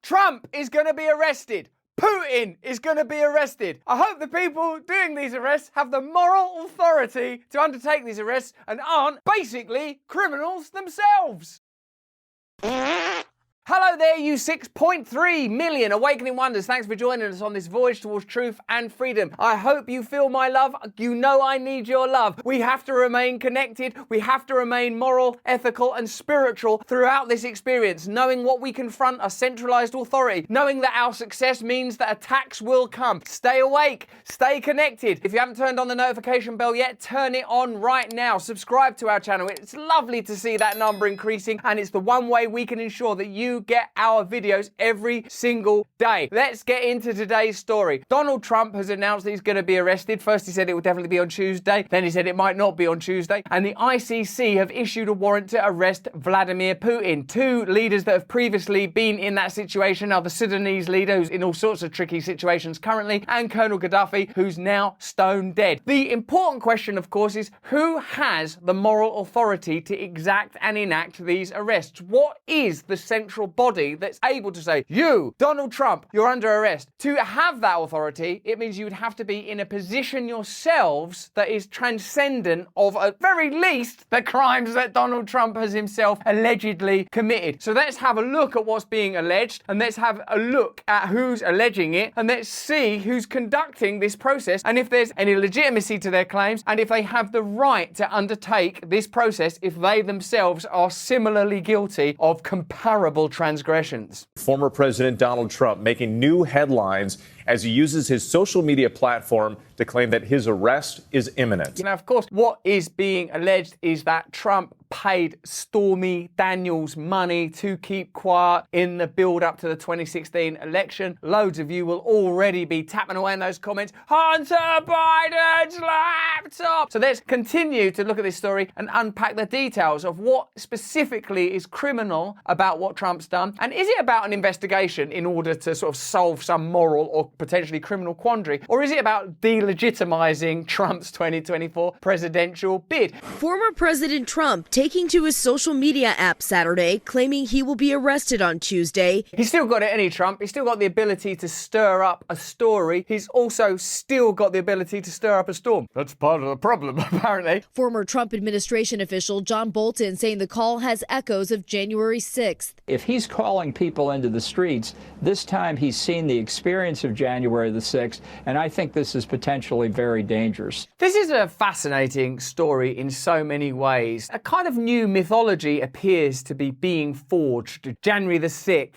Trump is going to be arrested. Putin is going to be arrested. I hope the people doing these arrests have the moral authority to undertake these arrests and aren't basically criminals themselves. Hello there, you 6.3 million Awakening Wonders. Thanks for joining us on this voyage towards truth and freedom. I hope you feel my love. You know I need your love. We have to remain connected. We have to remain moral, ethical, and spiritual throughout this experience, knowing what we confront a centralized authority, knowing that our success means that attacks will come. Stay awake. Stay connected. If you haven't turned on the notification bell yet, turn it on right now. Subscribe to our channel. It's lovely to see that number increasing, and it's the one way we can ensure that you get our videos every single day. Let's get into today's story. Donald Trump has announced that he's going to be arrested. First he said it will definitely be on Tuesday, then he said it might not be on Tuesday, and the ICC have issued a warrant to arrest Vladimir Putin. Two leaders that have previously been in that situation are the Sudanese leader, who's in all sorts of tricky situations currently, and Colonel Gaddafi, who's now stone dead. The important question, of course, is who has the moral authority to exact and enact these arrests? What is the central body that's able to say, you, Donald Trump, you're under arrest? To have that authority, it means you would have to be in a position yourselves that is transcendent of, at very least, the crimes that Donald Trump has himself allegedly committed. So let's have a look at what's being alleged, and let's have a look at who's alleging it, and let's see who's conducting this process, and if there's any legitimacy to their claims, and if they have the right to undertake this process if they themselves are similarly guilty of comparable transgressions. Former President Donald Trump making new headlines as he uses his social media platform to claim that his arrest is imminent. Of course, what is being alleged is that Trump paid Stormy Daniels money to keep quiet in the build-up to the 2016 election. Loads of you will already be tapping away in those comments, Hunter Biden's laptop! So let's continue to look at this story and unpack the details of what specifically is criminal about what Trump's done, and is it about an investigation in order to sort of solve some moral or potentially criminal quandary, or is it about delegitimizing Trump's 2024 presidential bid? Former President Trump taking to his social media app Saturday, claiming he will be arrested on Tuesday. He's still got it, any Trump. He's still got the ability to stir up a story. He's also still got the ability to stir up a storm. That's part of the problem, apparently. Former Trump administration official John Bolton saying the call has echoes of January 6th. If he's calling people into the streets, this time he's seen the experience of January the 6th, and I think this is potentially very dangerous. This is a fascinating story in so many ways. A kind of new mythology appears to be being forged. January the 6th,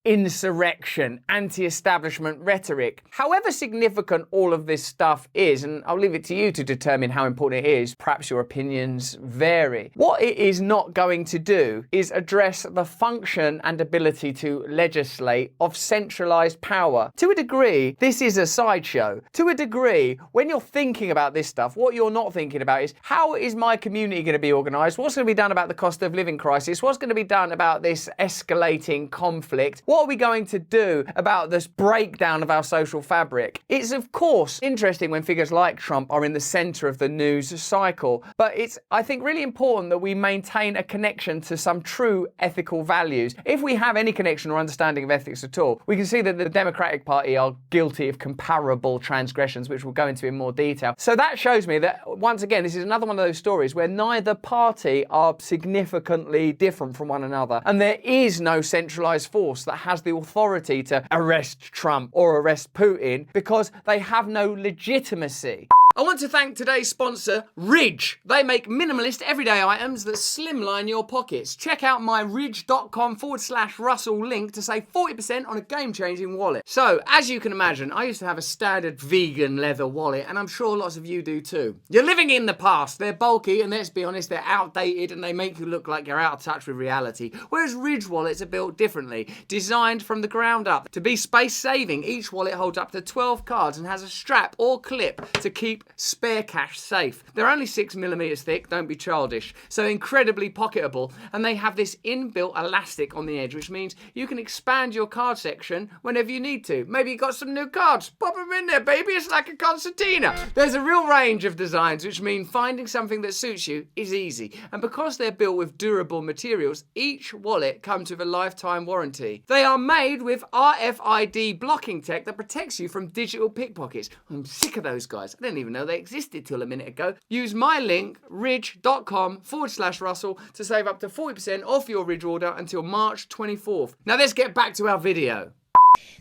insurrection, anti-establishment rhetoric. However significant all of this stuff is, and I'll leave it to you to determine how important it is, perhaps your opinions vary. What it is not going to do is address the function and ability to legislate of centralized power. To a degree, this is a sideshow. To a degree, when you're thinking about this stuff, what you're not thinking about is, how is my community going to be organized? What's going to be done about the cost of living crisis? What's going to be done about this escalating conflict? What are we going to do about this breakdown of our social fabric? It's, of course, interesting when figures like Trump are in the center of the news cycle, but it's, I think, really important that we maintain a connection to some true ethical values. If we have any connection or understanding of ethics at all, we can see that the Democratic Party are guilty of comparable transgressions, which we'll go into in more detail. So that shows me that, once again, this is another one of those stories where neither party are significantly different from one another, and there is no centralized force that has the authority to arrest Trump or arrest Putin because they have no legitimacy. I want to thank today's sponsor, Ridge. They make minimalist everyday items that slimline your pockets. Check out my ridge.com/Russell link to save 40% on a game-changing wallet. So, as you can imagine, I used to have a standard vegan leather wallet, and I'm sure lots of you do too. You're living in the past. They're bulky, and let's be honest, they're outdated, and they make you look like you're out of touch with reality. Whereas Ridge wallets are built differently, designed from the ground up. To be space-saving, each wallet holds up to 12 cards and has a strap or clip to keep keep spare cash safe. They're only 6mm thick, don't be childish, so incredibly pocketable, and they have this inbuilt elastic on the edge, which means you can expand your card section whenever you need to. Maybe you got some new cards, pop them in there, baby, it's like a concertina. There's a real range of designs, which mean finding something that suits you is easy, and because they're built with durable materials, each wallet comes with a lifetime warranty. They are made with RFID blocking tech that protects you from digital pickpockets. I'm sick of those guys. I didn't even know they existed till a minute ago. Use my link, ridge.com/Russell, to save up to 40% off your Ridge order until March 24th. Now let's get back to our video.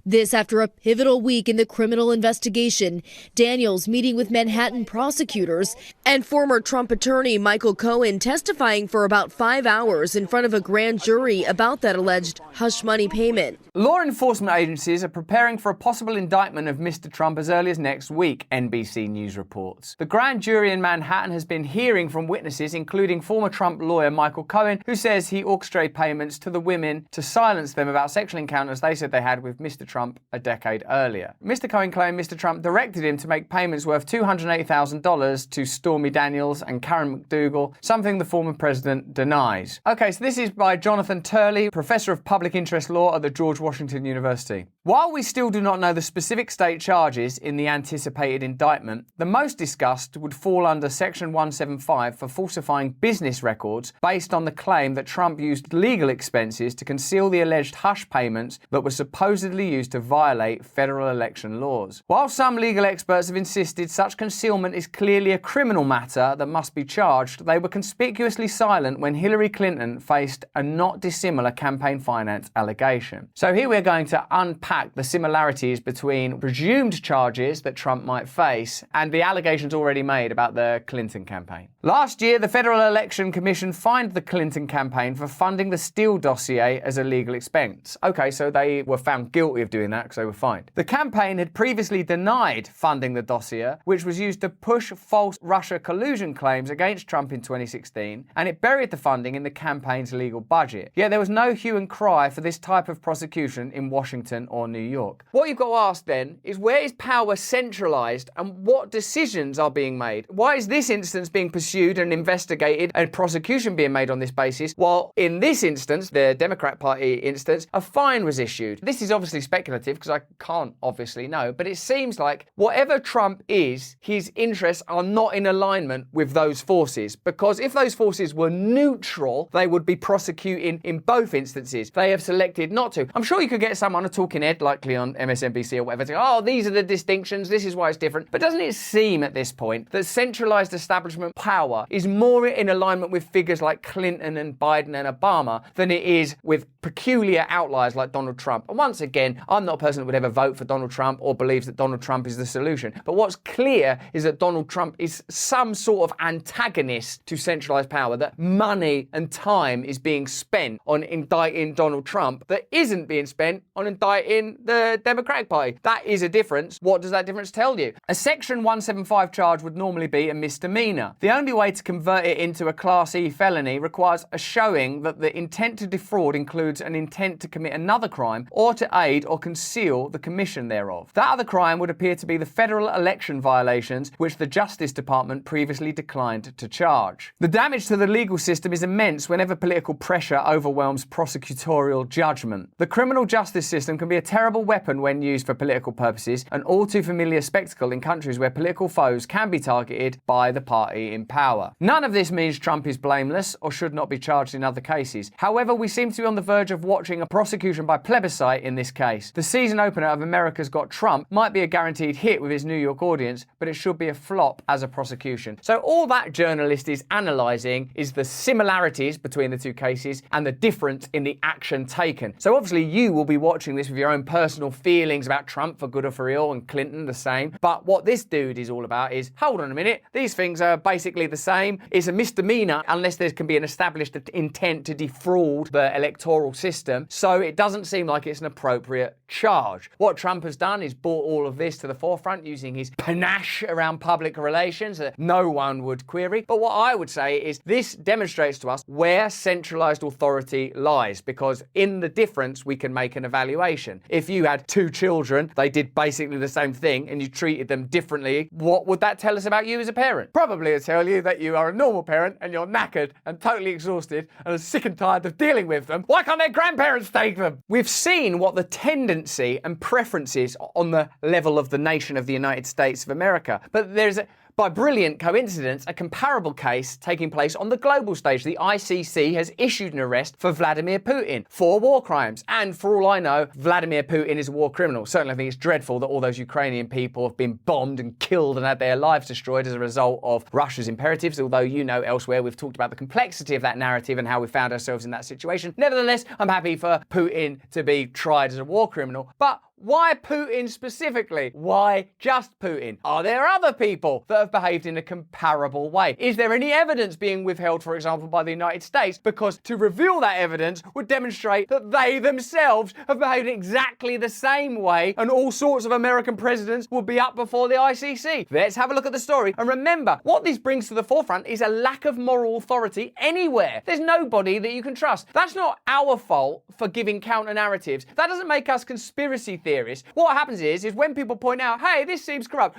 This after a pivotal week in the criminal investigation. Daniels meeting with Manhattan prosecutors and former Trump attorney Michael Cohen testifying for about 5 hours in front of a grand jury about that alleged hush money payment. Law enforcement agencies are preparing for a possible indictment of Mr. Trump as early as next week, NBC News reports. The grand jury in Manhattan has been hearing from witnesses, including former Trump lawyer Michael Cohen, who says he orchestrated payments to the women to silence them about sexual encounters they said they had with Mr. Trump a decade earlier. Mr. Cohen claimed Mr. Trump directed him to make payments worth $280,000 to Stormy Daniels and Karen McDougal, something the former president denies. Okay, so this is by Jonathan Turley, professor of public interest law at the George Washington University. While we still do not know the specific state charges in the anticipated indictment, the most discussed would fall under Section 175 for falsifying business records based on the claim that Trump used legal expenses to conceal the alleged hush payments that were supposedly used to violate federal election laws. While some legal experts have insisted such concealment is clearly a criminal matter that must be charged, they were conspicuously silent when Hillary Clinton faced a not dissimilar campaign finance allegation. So here we're going to unpack the similarities between presumed charges that Trump might face and the allegations already made about the Clinton campaign. Last year, the Federal Election Commission fined the Clinton campaign for funding the Steele dossier as a legal expense. Okay, so they were found guilty of doing that because they were fined. The campaign had previously denied funding the dossier, which was used to push false Russia collusion claims against Trump in 2016, and it buried the funding in the campaign's legal budget. Yet there was no hue and cry for this type of prosecution in Washington or New York. What you've got to ask then is, where is power centralized and what decisions are being made? Why is this instance being pursued and investigated and prosecution being made on this basis, while in this instance, the Democrat Party instance, a fine was issued? This is obviously speculative because I can't obviously know, but it seems like whatever Trump is, his interests are not in alignment with those forces, because if those forces were neutral, they would be prosecuting in both instances. They have selected not to. I'm sure you could get someone, a talking head, likely on MSNBC or whatever, to go, oh, these are the distinctions, this is why it's different. But doesn't it seem at this point that centralized establishment power is more in alignment with figures like Clinton and Biden and Obama than it is with peculiar outliers like Donald Trump? And once again, I'm not a person that would ever vote for Donald Trump or believes that Donald Trump is the solution. But what's clear is that Donald Trump is some sort of antagonist to centralized power, that money and time is being spent on indicting Donald Trump that isn't being spent on indicting the Democratic Party. That is a difference. What does that difference tell you? A Section 175 charge would normally be a misdemeanor. The only way to convert it into a Class E felony requires a showing that the intent to defraud includes an intent to commit another crime or to aid or conceal the commission thereof. That other crime would appear to be the federal election violations, which the Justice Department previously declined to charge. The damage to the legal system is immense whenever political pressure overwhelms prosecutorial judgment. The criminal justice system can be a terrible weapon when used for political purposes, an all too familiar spectacle in countries where political foes can be targeted by the party in power. None of this means Trump is blameless or should not be charged in other cases. However, we seem to be on the verge of watching a prosecution by plebiscite in this case. The season opener of America's Got Trump might be a guaranteed hit with his New York audience, but it should be a flop as a prosecution. So all that journalist is analysing is the similarities between the two cases and the difference in the action taken. So obviously you will be watching this with your own personal feelings about Trump for good or for ill, and Clinton the same. But what this dude is all about is, hold on a minute, these things are basically the same. It's a misdemeanor unless there can be an established intent to defraud the electoral system. So it doesn't seem like it's an appropriate appropriate charge. What Trump has done is brought all of this to the forefront using his panache around public relations that no one would query. But what I would say is this demonstrates to us where centralized authority lies, because in the difference we can make an evaluation. If you had two children, they did basically the same thing and you treated them differently, what would that tell us about you as a parent? Probably it'll tell you that you are a normal parent and you're knackered and totally exhausted and are sick and tired of dealing with them. Why can't their grandparents take them? We've seen what the tendency and preference is on the level of the nation of the United States of America. But there's by brilliant coincidence, a comparable case taking place on the global stage. The ICC has issued an arrest for Vladimir Putin for war crimes. And for all I know, Vladimir Putin is a war criminal. Certainly I think it's dreadful that all those Ukrainian people have been bombed and killed and had their lives destroyed as a result of Russia's imperatives, although you know elsewhere we've talked about the complexity of that narrative and how we found ourselves in that situation. Nevertheless, I'm happy for Putin to be tried as a war criminal. But why Putin specifically? Why just Putin? Are there other people that have behaved in a comparable way? Is there any evidence being withheld, for example, by the United States? Because to reveal that evidence would demonstrate that they themselves have behaved in exactly the same way, and all sorts of American presidents would be up before the ICC. Let's have a look at the story. And remember, what this brings to the forefront is a lack of moral authority anywhere. There's nobody that you can trust. That's not our fault for giving counter narratives. That doesn't make us conspiracy theorists. What happens is when people point out, hey, this seems corrupt.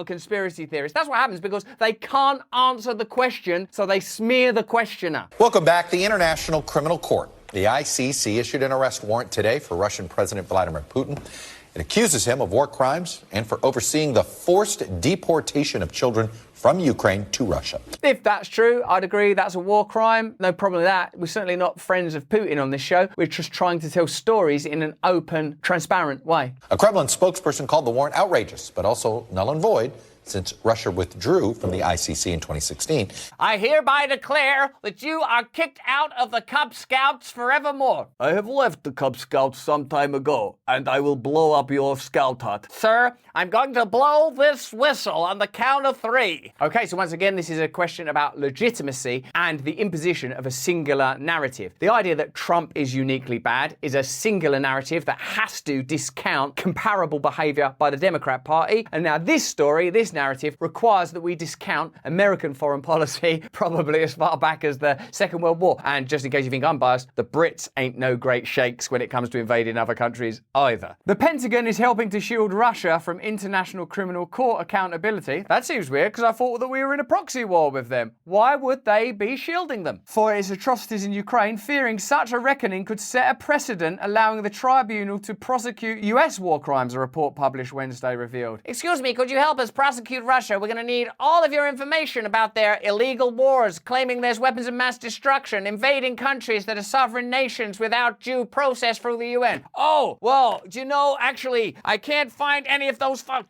Conspiracy theorists. That's what happens because they can't answer the question, so they smear the questioner. Welcome back. The International Criminal Court, the ICC, issued an arrest warrant today for Russian President Vladimir Putin. It accuses him of war crimes and for overseeing the forced deportation of children from Ukraine to Russia. If that's true, I'd agree that's a war crime. No problem with that. We're certainly not friends of Putin on this show. We're just trying to tell stories in an open, transparent way. A Kremlin spokesperson called the warrant outrageous, but also null and void, since Russia withdrew from the ICC in 2016. I hereby declare that you are kicked out of the Cub Scouts forevermore. I have left the Cub Scouts some time ago, and I will blow up your scout hut. Sir, I'm going to blow this whistle on the count of 3. Okay, so once again, this is a question about legitimacy and the imposition of a singular narrative. The idea that Trump is uniquely bad is a singular narrative that has to discount comparable behavior by the Democrat Party. And now this narrative requires that we discount American foreign policy probably as far back as the Second World War. And just in case you think I'm biased, the Brits ain't no great shakes when it comes to invading other countries either. The Pentagon is helping to shield Russia from International Criminal Court accountability. That seems weird because I thought that we were in a proxy war with them. Why would they be shielding them? For its atrocities in Ukraine, fearing such a reckoning could set a precedent, allowing the tribunal to prosecute US war crimes, a report published Wednesday revealed. Excuse me, could you help us prosecute Russia? We're going to need all of your information about their illegal wars, claiming there's weapons of mass destruction, invading countries that are sovereign nations without due process through the UN. Oh, well, do you know, actually, I can't find any of those files.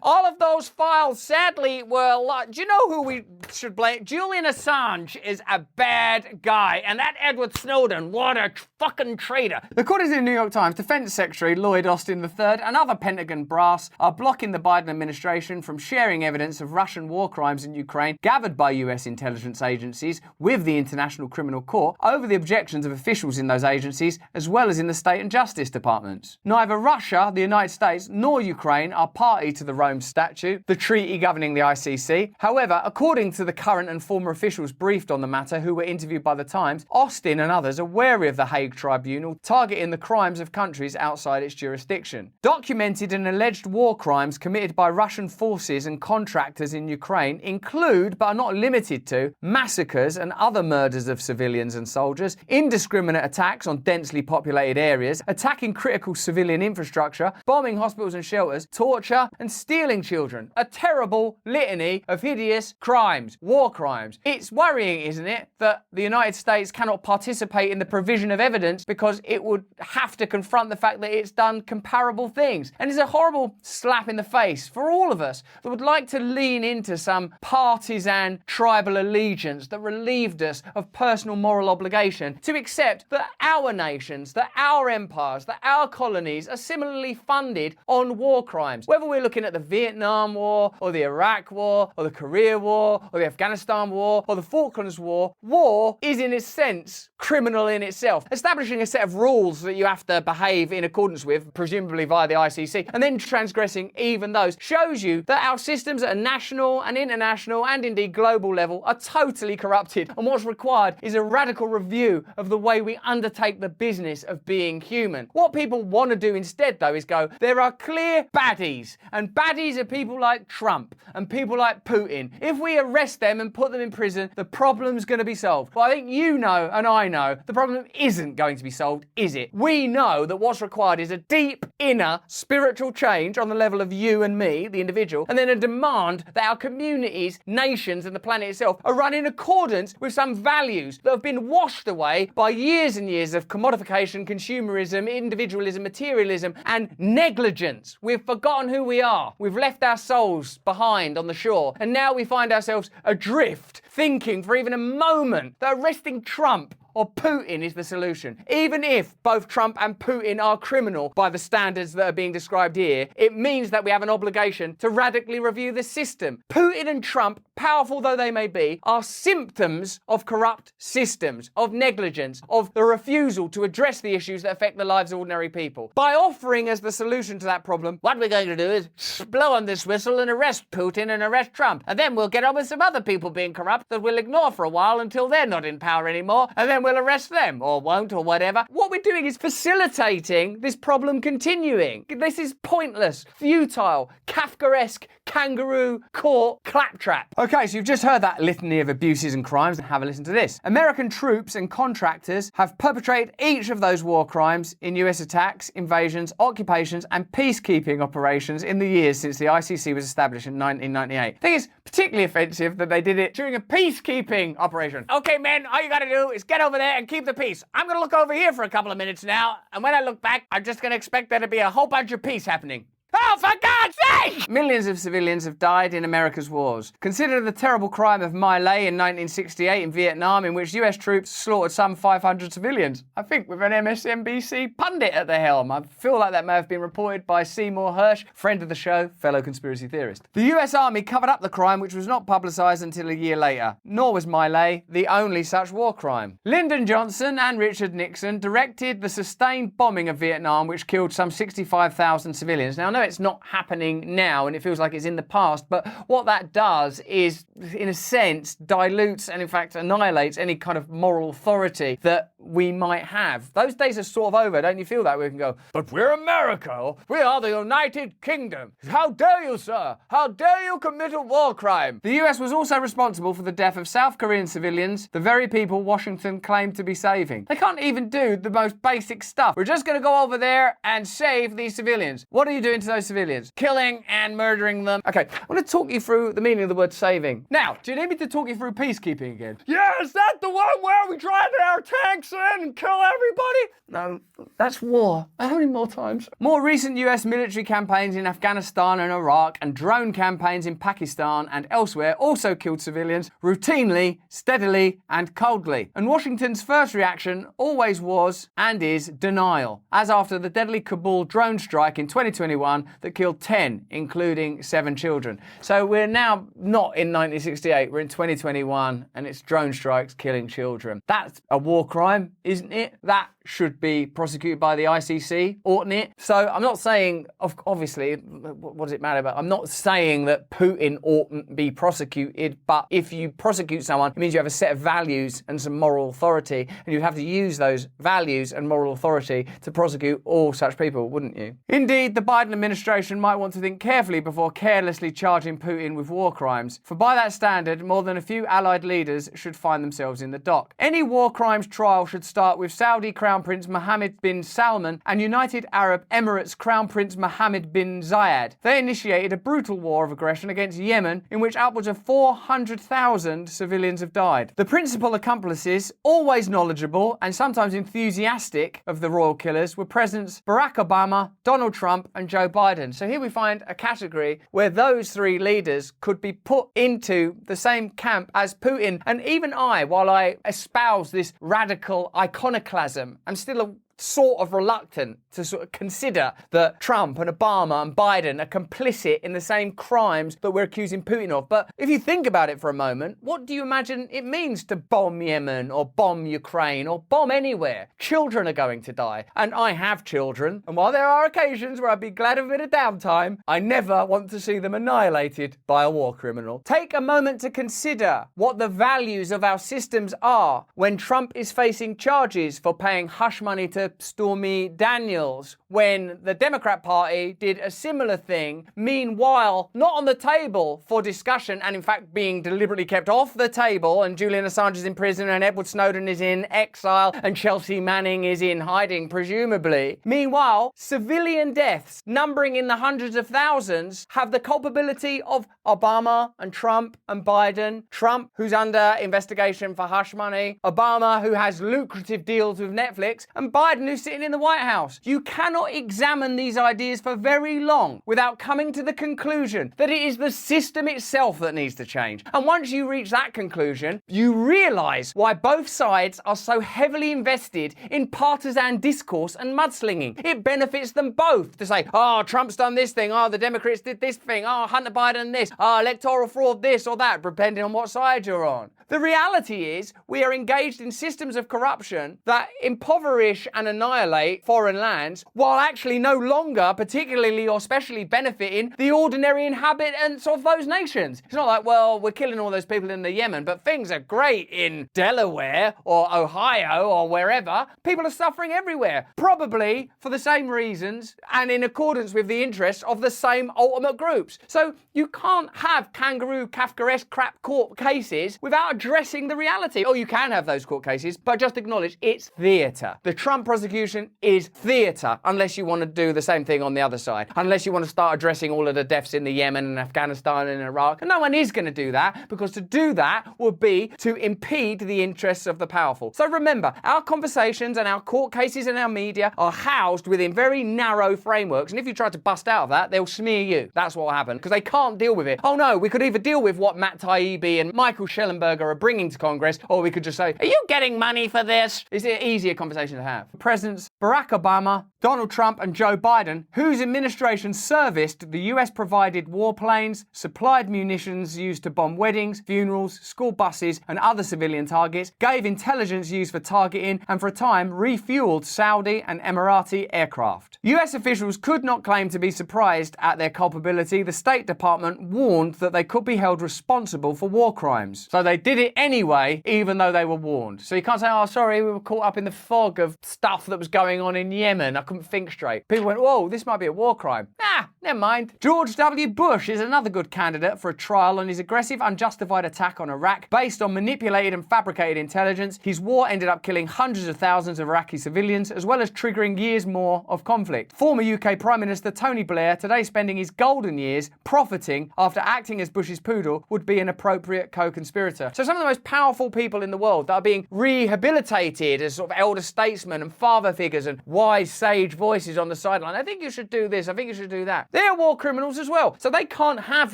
All of those files, sadly, were lost. Do you know who we should blame? Julian Assange is a bad guy, and that Edward Snowden, what a fucking traitor. According to the New York Times, Defense Secretary Lloyd Austin III and other Pentagon brass are blocking the Biden administration from sharing evidence of Russian war crimes in Ukraine gathered by US intelligence agencies with the International Criminal Court over the objections of officials in those agencies as well as in the state and justice departments. Neither Russia, the United States, nor Ukraine are party to the Rome Statute, the treaty governing the ICC. However, according to the current and former officials briefed on the matter who were interviewed by the Times, Austin and others are wary of the Hague Tribunal targeting the crimes of countries outside its jurisdiction. Documented and alleged war crimes committed by Russian forces and contractors in Ukraine include, but are not limited to, massacres and other murders of civilians and soldiers, indiscriminate attacks on densely populated areas, attacking critical civilian infrastructure, bombing hospitals and shelters, torture, and stealing children. A terrible litany of hideous crimes, war crimes. It's worrying, isn't it, that the United States cannot participate in the provision of evidence because it would have to confront the fact that it's done comparable things. And it's a horrible slap in the face for all of us us that would like to lean into some partisan tribal allegiance that relieved us of personal moral obligation to accept that our nations, that our empires, that our colonies are similarly funded on war crimes. Whether we're looking at the Vietnam War, or the Iraq War, or the Korea War, or the Afghanistan War, or the Falklands War, war is in a sense criminal in itself. Establishing a set of rules that you have to behave in accordance with, presumably via the ICC, and then transgressing even those, shows you that our systems at a national and international and indeed global level are totally corrupted, and what's required is a radical review of the way we undertake the business of being human. What people want to do instead, though, is go, there are clear baddies, and baddies are people like Trump and people like Putin. If we arrest them and put them in prison, the problem's going to be solved. Well, I think you know and I know the problem isn't going to be solved, is it? We know that what's required is a deep inner spiritual change on the level of you and me, the individual, and then a demand that our communities, nations and the planet itself are run in accordance with some values that have been washed away by years and years of commodification, consumerism, individualism, materialism and negligence. We've forgotten who we are. We've left our souls behind on the shore, and now we find ourselves adrift, thinking for even a moment that arresting Trump or Putin is the solution. Even if both Trump and Putin are criminal by the standards that are being described here, it means that we have an obligation to radically review the system. Putin and Trump, powerful though they may be, are symptoms of corrupt systems, of negligence, of the refusal to address the issues that affect the lives of ordinary people. By offering as the solution to that problem, what we're going to do is blow on this whistle and arrest Putin and arrest Trump. And then we'll get on with some other people being corrupt that we'll ignore for a while until they're not in power anymore, and then we'll arrest them, or won't, or whatever. What we're doing is facilitating this problem continuing. This is pointless, futile, Kafkaesque, kangaroo court claptrap. Okay, so you've just heard that litany of abuses and crimes. Have a listen to this. American troops and contractors have perpetrated each of those war crimes in US attacks, invasions, occupations, and peacekeeping operations in the years since the ICC was established in 1998. I think it's particularly offensive that they did it during a peacekeeping operation. Okay, men, all you gotta do is get over there and keep the peace. I'm gonna look over here for a couple of minutes now, and when I look back, I'm just gonna expect there to be a whole bunch of peace happening. Oh, for God's sake! Millions of civilians have died in America's wars. Consider the terrible crime of My Lai in 1968 in Vietnam, in which US troops slaughtered some 500 civilians. I think with an MSNBC pundit at the helm. I feel like that may have been reported by Seymour Hersh, friend of the show, fellow conspiracy theorist. The US Army covered up the crime, which was not publicised until a year later. Nor was My Lai the only such war crime. Lyndon Johnson and Richard Nixon directed the sustained bombing of Vietnam, which killed some 65,000 civilians. Now, I know it's not happening now and it feels like it's in the past, but what that does is, in a sense, dilutes and in fact annihilates any kind of moral authority that we might have. Those days are sort of over, don't you feel that? We can go, but we're America, or we are the United Kingdom. How dare you, sir? How dare you commit a war crime? The US was also responsible for the death of South Korean civilians, the very people Washington claimed to be saving. They can't even do the most basic stuff. We're just going to go over there and save these civilians. What are you doing to those civilians? Killing and murdering them. Okay, I want to talk you through the meaning of the word saving. Now, do you need me to talk you through peacekeeping again? Yeah, is that the one where we drive our tanks in and kill everybody? No, that's war. How many more times? More recent US military campaigns in Afghanistan and Iraq and drone campaigns in Pakistan and elsewhere also killed civilians routinely, steadily and coldly. And Washington's first reaction always was and is denial, as after the deadly Kabul drone strike in 2021 that killed 10, including 7 children. So we're now not in 1968, we're in 2021 and it's drone strikes killing children. That's a war crime, isn't it? That should be prosecuted by the ICC, oughtn't it? So I'm not saying, obviously, what does it matter about? I'm not saying that Putin oughtn't be prosecuted, but if you prosecute someone, it means you have a set of values and some moral authority, and you have to use those values and moral authority to prosecute all such people, wouldn't you? Indeed, the Biden administration might want to think carefully before carelessly charging Putin with war crimes, for by that standard, more than a few allied leaders should find themselves in the dock. Any war crimes trial should start with Saudi Crown Crown Prince Mohammed bin Salman and United Arab Emirates Crown Prince Mohammed bin Zayed. They initiated a brutal war of aggression against Yemen in which upwards of 400,000 civilians have died. The principal accomplices, always knowledgeable and sometimes enthusiastic of the royal killers, were Presidents Barack Obama, Donald Trump and Joe Biden. So here we find a category where those three leaders could be put into the same camp as Putin. And even I, while I espouse this radical iconoclasm, I'm still sort of reluctant to sort of consider that Trump and Obama and Biden are complicit in the same crimes that we're accusing Putin of. But if you think about it for a moment, what do you imagine it means to bomb Yemen or bomb Ukraine or bomb anywhere? Children are going to die. And I have children. And while there are occasions where I'd be glad of a bit of downtime, I never want to see them annihilated by a war criminal. Take a moment to consider what the values of our systems are when Trump is facing charges for paying hush money to Stormy Daniels, when the Democrat Party did a similar thing, meanwhile not on the table for discussion and in fact being deliberately kept off the table, and Julian Assange is in prison and Edward Snowden is in exile and Chelsea Manning is in hiding presumably. Meanwhile, civilian deaths numbering in the hundreds of thousands have the culpability of Obama and Trump and Biden. Trump, who's under investigation for hush money, Obama, who has lucrative deals with Netflix, and Biden, who's sitting in the White House. You cannot examine these ideas for very long without coming to the conclusion that it is the system itself that needs to change. And once you reach that conclusion, you realise why both sides are so heavily invested in partisan discourse and mudslinging. It benefits them both to say, oh, Trump's done this thing, oh, the Democrats did this thing, oh, Hunter Biden this, oh, electoral fraud this or that, depending on what side you're on. The reality is we are engaged in systems of corruption that impoverish and annihilate foreign lands while actually no longer particularly or specially benefiting the ordinary inhabitants of those nations. It's not like, well, we're killing all those people in the Yemen, but things are great in Delaware or Ohio or wherever. People are suffering everywhere, probably for the same reasons and in accordance with the interests of the same ultimate groups. So you can't have kangaroo Kafkaesque crap court cases without addressing the reality. Oh, you can have those court cases, but just acknowledge it's theatre. The Trump prosecution is theatre, unless you want to do the same thing on the other side. Unless you want to start addressing all of the deaths in the Yemen and Afghanistan and Iraq. And no one is going to do that, because to do that would be to impede the interests of the powerful. So remember, our conversations and our court cases and our media are housed within very narrow frameworks. And if you try to bust out of that, they'll smear you. That's what will happen, because they can't deal with it. Oh no, we could either deal with what Matt Taibbi and Michael Schellenberger are bringing to Congress, or we could just say, are you getting money for this? It's an easier conversation to have. Presidents Barack Obama, Donald Trump and Joe Biden, whose administration serviced the US-provided warplanes, supplied munitions used to bomb weddings, funerals, school buses and other civilian targets, gave intelligence used for targeting, and for a time refueled Saudi and Emirati aircraft. US officials could not claim to be surprised at their culpability. The State Department warned that they could be held responsible for war crimes. So they did it anyway, even though they were warned. So you can't say, oh, sorry, we were caught up in the fog of stuff that was going on in Yemen. I couldn't think straight. People went, whoa, this might be a war crime. Ah, never mind. George W. Bush is another good candidate for a trial on his aggressive, unjustified attack on Iraq based on manipulated and fabricated intelligence. His war ended up killing hundreds of thousands of Iraqi civilians, as well as triggering years more of conflict. Former UK Prime Minister Tony Blair, today spending his golden years profiting after acting as Bush's poodle, would be an appropriate co-conspirator. So some of the most powerful people in the world that are being rehabilitated as sort of elder statesmen and father figures and wise sage voices on the sideline. I think you should do this. I think you should do that. They're war criminals as well. So they can't have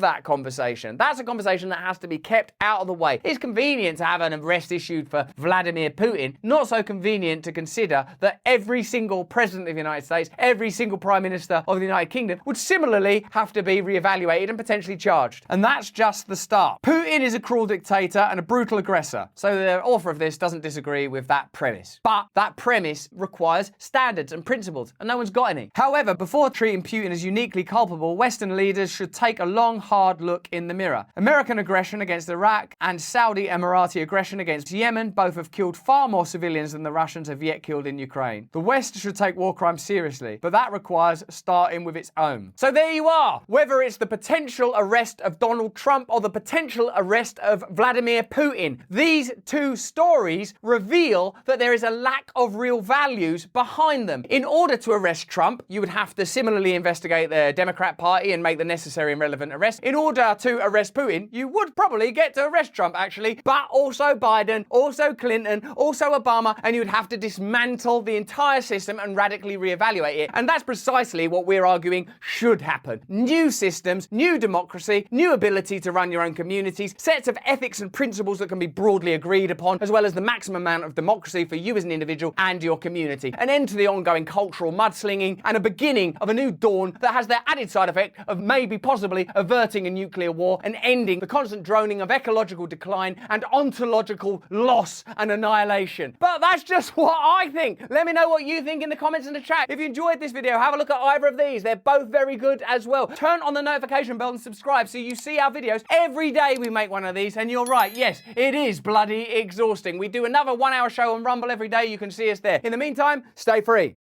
that conversation. That's a conversation that has to be kept out of the way. It's convenient to have an arrest issued for Vladimir Putin. Not so convenient to consider that every single president of the United States, every single prime minister of the United Kingdom would similarly have to be reevaluated and potentially charged. And that's just the start. Putin is a cruel dictator and a brutal aggressor. So the author of this doesn't disagree with that premise. But that premise requires standards and principles, and no one's got any. However, before treating Putin as uniquely culpable, Western leaders should take a long, hard look in the mirror. American aggression against Iraq and Saudi Emirati aggression against Yemen both have killed far more civilians than the Russians have yet killed in Ukraine. The West should take war crimes seriously, but that requires starting with its own. So there you are. Whether it's the potential arrest of Donald Trump or the potential arrest of Vladimir Putin, these two stories reveal that there is a lack of real values behind them. In order to arrest Trump, you would have to similarly investigate the Democrat Party and make the necessary and relevant arrests. In order to arrest Putin, you would probably get to arrest Trump, actually, but also Biden, also Clinton, also Obama, and you'd have to dismantle the entire system and radically reevaluate it. And that's precisely what we're arguing should happen. New systems, new democracy, new ability to run your own communities, sets of ethics and principles that can be broadly agreed upon, as well as the maximum amount of democracy for you as an individual and your community. An end to the ongoing cultural mudslinging and a beginning of a new dawn that has the added side effect of maybe possibly averting a nuclear war and ending the constant droning of ecological decline and ontological loss and annihilation. But that's just what I think. Let me know what you think in the comments in the chat. If you enjoyed this video, have a look at either of these. They're both very good as well. Turn on the notification bell and subscribe so you see our videos every day we make one of these. And you're right, yes, it is bloody exhausting. We do another 1 hour show on Rumble every day. You can see us there. In the meantime, stay free.